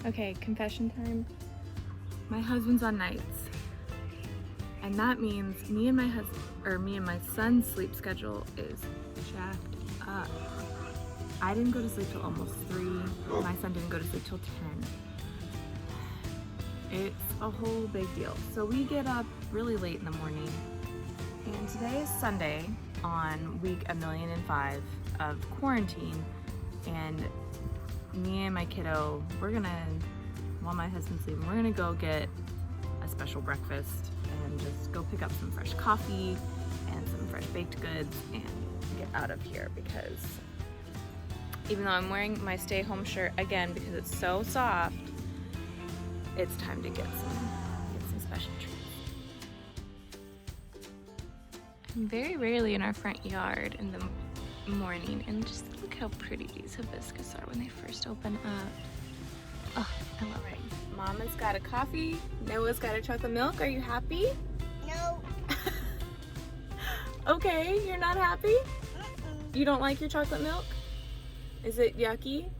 Okay, confession time. My husband's on nights. And that means me and my son's sleep schedule is jacked up. I didn't go to sleep till almost 3. My son didn't go to sleep till 10. It's a whole big deal. So we get up really late in the morning. And today is Sunday on week 1,000,005 of quarantine. And me and my kiddo, while my husband's sleeping, we're gonna go get a special breakfast and just go pick up some fresh coffee and some fresh baked goods and get out of here, because even though I'm wearing my stay home shirt again because it's so soft, it's time to get some special treats. I'm very rarely in our front yard in the morning, and just look how pretty these hibiscus are when they first open up. Oh, I love it. Mama's got a coffee, Noah's got a chocolate milk. Are you happy? No. Okay, you're not happy? You don't like your chocolate milk? Is it yucky?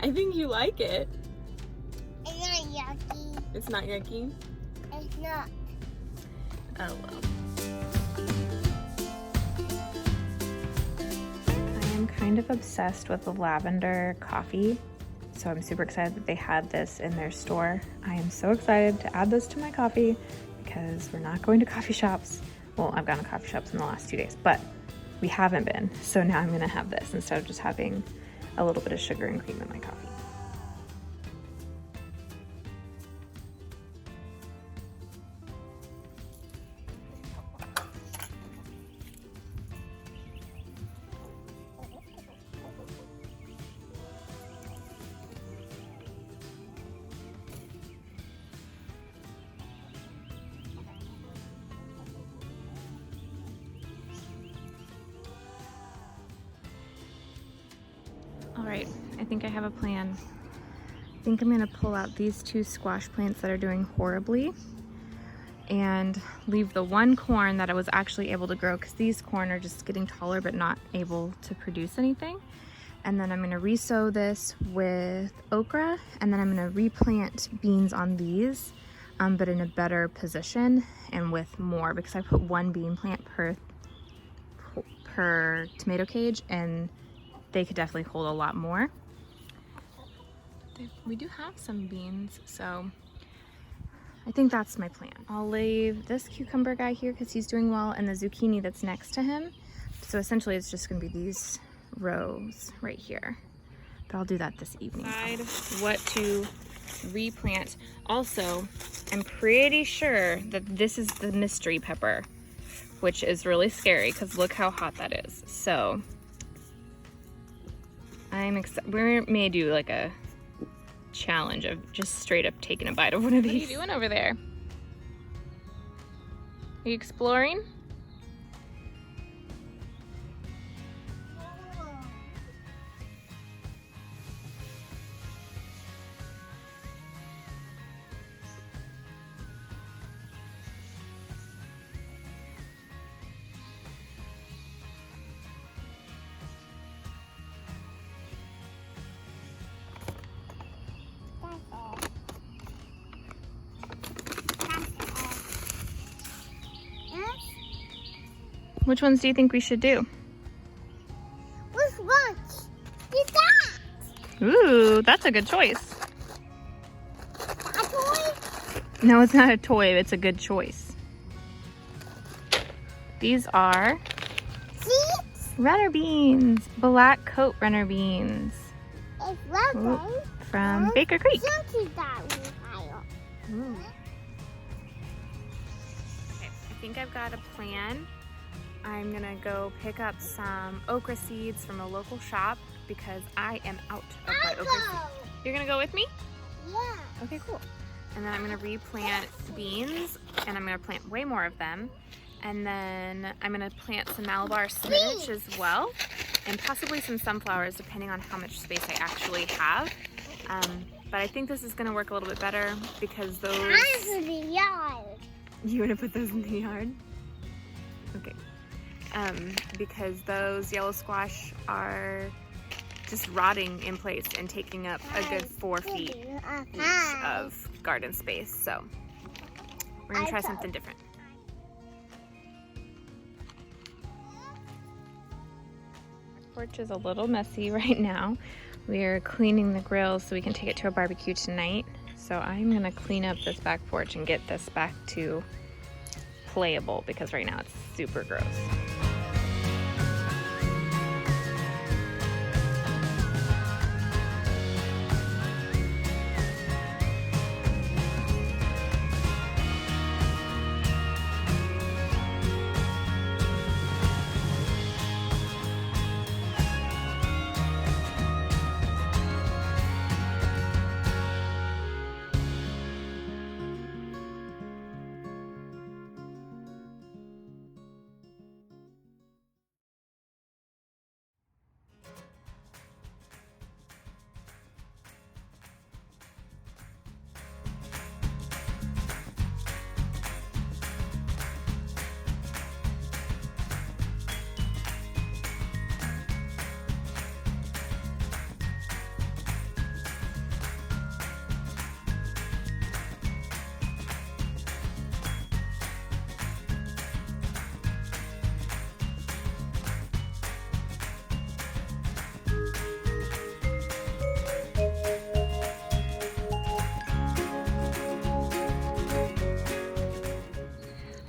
I think you like it. It's not yucky. It's not yucky? It's not. Oh well. I am kind of obsessed with the lavender coffee, so I'm super excited that they had this in their store. I am so excited to add this to my coffee because we're not going to coffee shops. Well, I've gone to coffee shops in the last 2 days, but we haven't been. So now I'm gonna have this instead of just having a little bit of sugar and cream in my coffee. All right, I think I have a plan. I think I'm gonna pull out these 2 squash plants that are doing horribly and leave the one corn that I was actually able to grow, because these corn are just getting taller but not able to produce anything. And then I'm gonna resow this with okra, and then I'm gonna replant beans on these, but in a better position and with more, because I put 1 bean plant per tomato cage, and they could definitely hold a lot more. We do have some beans, so I think that's my plan. I'll leave this cucumber guy here because he's doing well, and the zucchini that's next to him. So essentially it's just gonna be these rows right here. But I'll do that this evening. Decide what to replant. Also, I'm pretty sure that this is the mystery pepper, which is really scary because look how hot that is. So I'm excited. We may do like a challenge of just straight up taking a bite of one of these. What are you doing over there? Are you exploring? Which ones do you think we should do? Which one? Is that? Ooh, that's a good choice. A toy? No, it's not a toy, it's a good choice. These are Seeds? runner beans, black coat runner beans. It's rubber. Ooh, from Baker Creek. Something that we have. Okay, I think I've got a plan. I'm gonna go pick up some okra seeds from a local shop because I am out of my okra seeds. You're gonna go with me? Yeah. Okay, cool. And then I'm gonna replant beans, and I'm gonna plant way more of them. And then I'm gonna plant some Malabar spinach as well, and possibly some sunflowers depending on how much space I actually have. But I think this is gonna work a little bit better because those... Mine's in the yard. You wanna put those in the yard? Okay. Because those yellow squash are just rotting in place and taking up a good 4 feet each of garden space. So we're gonna try something different. Porch is a little messy right now. We are cleaning the grill so we can take it to a barbecue tonight. So I'm gonna clean up this back porch and get this back to playable because right now it's super gross.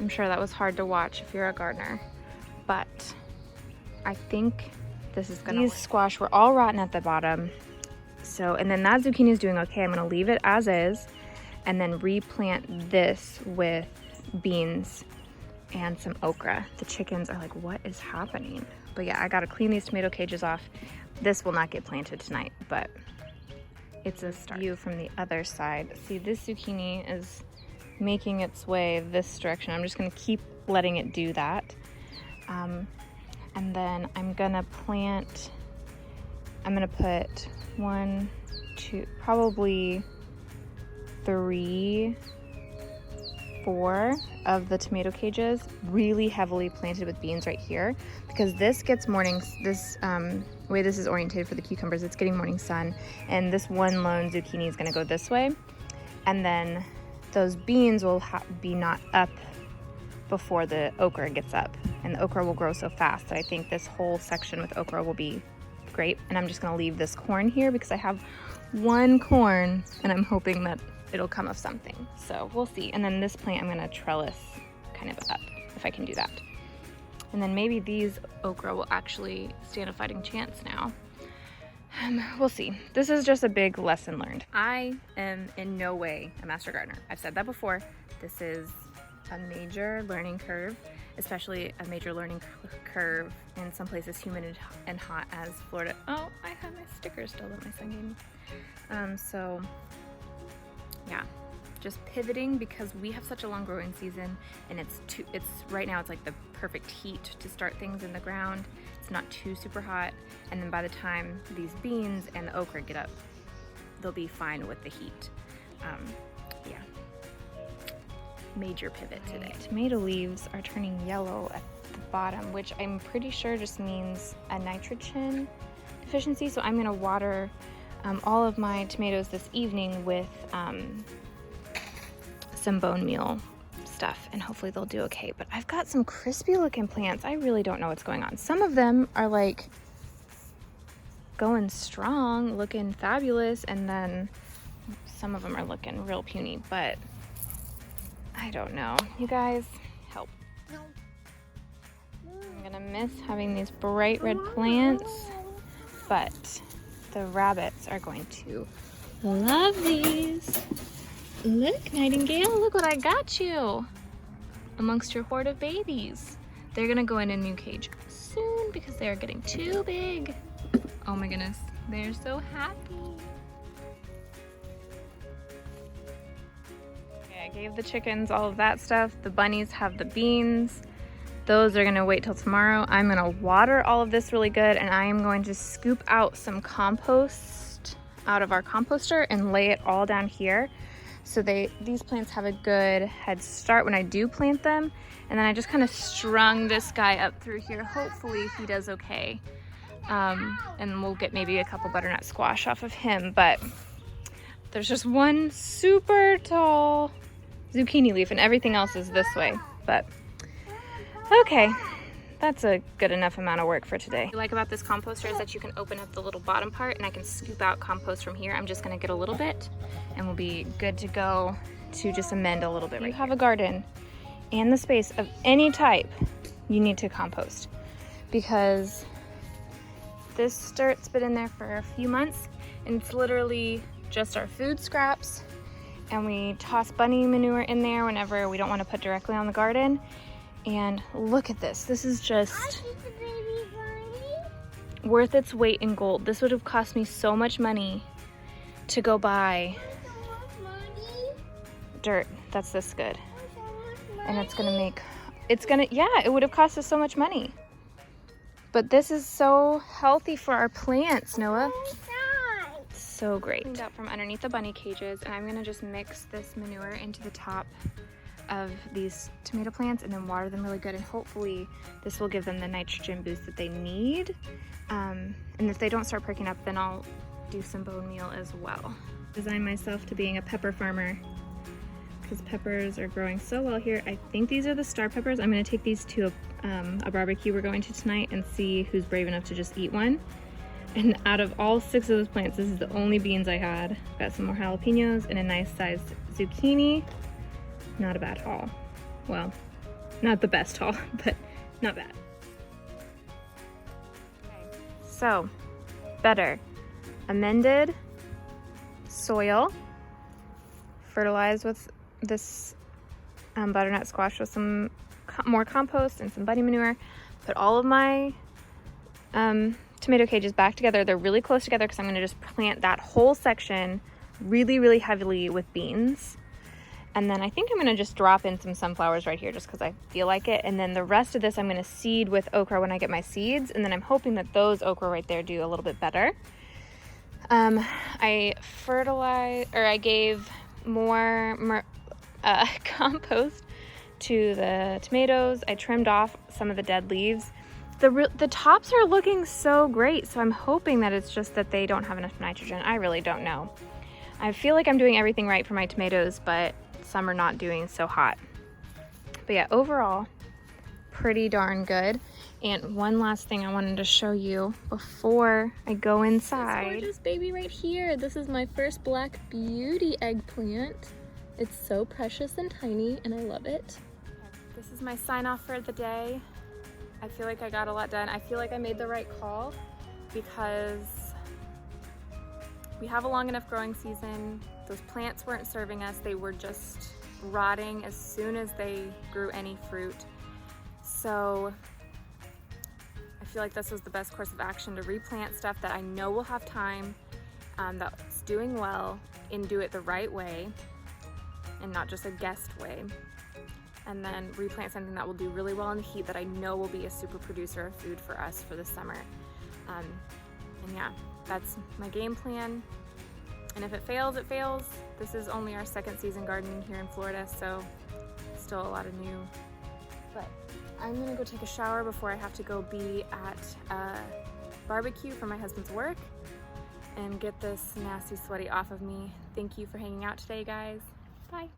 I'm sure that was hard to watch if you're a gardener, but I think this is gonna work. These squash were all rotten at the bottom. So, and then that zucchini is doing okay. I'm gonna leave it as is and then replant this with beans and some okra. The chickens are like, what is happening? But yeah, I gotta clean these tomato cages off. This will not get planted tonight, but it's a start. View from the other side. See, this zucchini is making its way this direction. I'm just gonna keep letting it do that. And then I'm gonna put 1, 2, probably 3, 4 of the tomato cages really heavily planted with beans right here, because this gets this way this is oriented for the cucumbers, it's getting morning sun, and this one lone zucchini is gonna go this way, and then those beans will be not up before the okra gets up, and the okra will grow so fast that I think this whole section with okra will be great. And I'm just gonna leave this corn here because I have 1 corn and I'm hoping that it'll come of something, so we'll see. And then this plant I'm gonna trellis kind of up if I can do that, and then maybe these okra will actually stand a fighting chance now. We'll see. This is just a big lesson learned. I am in no way a master gardener. I've said that before. This is a major learning curve, especially a major learning curve in some places humid and hot as Florida. Oh, I have my stickers still that my son gave me. So yeah, just pivoting because we have such a long growing season, and it's right now it's like the perfect heat to start things in the ground. It's not too super hot, and then by the time these beans and the okra get up, they'll be fine with the heat. Yeah, major pivot today. Tomato leaves are turning yellow at the bottom, which I'm pretty sure just means a nitrogen deficiency. So I'm gonna water all of my tomatoes this evening with some bone meal stuff, and hopefully they'll do okay. But I've got some crispy looking plants. I really don't know what's going on. Some of them are like going strong, looking fabulous, and then some of them are looking real puny, but I don't know. You guys, help. I'm gonna miss having these bright red plants, but the rabbits are going to love these. Look, Nightingale, look what I got you amongst your horde of babies. They're gonna go in a new cage soon because they are getting too big. Oh my goodness, they're so happy. Okay, I gave the chickens all of that stuff. The bunnies have the beans. Those are gonna wait till tomorrow. I'm gonna water all of this really good, and I am going to scoop out some compost out of our composter and lay it all down here. So these plants have a good head start when I do plant them. And then I just kind of strung this guy up through here. Hopefully he does okay. And we'll get maybe a couple butternut squash off of him, but there's just one super tall zucchini leaf and everything else is this way. But okay, that's a good enough amount of work for today. What I like about this composter is that you can open up the little bottom part and I can scoop out compost from here. I'm just gonna get a little bit and we'll be good to go to just amend a little bit. If you have a garden and the space of any type, you need to compost, because this dirt's been in there for a few months and it's literally just our food scraps, and we toss bunny manure in there whenever we don't want to put directly on the garden. And look at this. This is just worth its weight in gold. This would have cost me so much money to go buy dirt that's this good. And it's gonna make, yeah, it would have cost us so much money. But this is so healthy for our plants, Noah. So great. Cleaned up from underneath the bunny cages, and I'm gonna just mix this manure into the top of these tomato plants and then water them really good, and hopefully this will give them the nitrogen boost that they need. And if they don't start perking up, then I'll do some bone meal as well. Designed myself to being a pepper farmer because peppers are growing so well here. I think these are the star peppers. I'm gonna take these to a barbecue we're going to tonight and see who's brave enough to just eat one. And out of all 6 of those plants, this is the only beans I had. Got some more jalapenos and a nice sized zucchini. Not a bad haul. Well, not the best haul, but not bad. Okay. So, better. Amended soil, fertilized with this butternut squash with some more compost and some bunny manure. Put all of my tomato cages back together. They're really close together because I'm going to just plant that whole section really heavily with beans. And then I think I'm going to just drop in some sunflowers right here just because I feel like it. And then the rest of this I'm going to seed with okra when I get my seeds. And then I'm hoping that those okra right there do a little bit better. I gave more compost to the tomatoes. I trimmed off some of the dead leaves. The tops are looking so great, so I'm hoping that it's just that they don't have enough nitrogen. I really don't know. I feel like I'm doing everything right for my tomatoes, but some are not doing so hot. But yeah, overall, pretty darn good. And one last thing I wanted to show you before I go inside. This gorgeous baby right here. This is my first Black Beauty eggplant. It's so precious and tiny, and I love it. This is my sign off for the day. I feel like I got a lot done. I feel like I made the right call because we have a long enough growing season. Those plants weren't serving us. They were just rotting as soon as they grew any fruit. So I feel like this was the best course of action, to replant stuff that I know will have time, that's doing well, and do it the right way and not just a guessed way. And then replant something that will do really well in the heat that I know will be a super producer of food for us for the summer. And yeah, that's my game plan. And if it fails, it fails. This is only our 2nd season gardening here in Florida, so still a lot of new. But I'm gonna go take a shower before I have to go be at a barbecue for my husband's work and get this nasty sweaty off of me. Thank you for hanging out today, guys. Bye.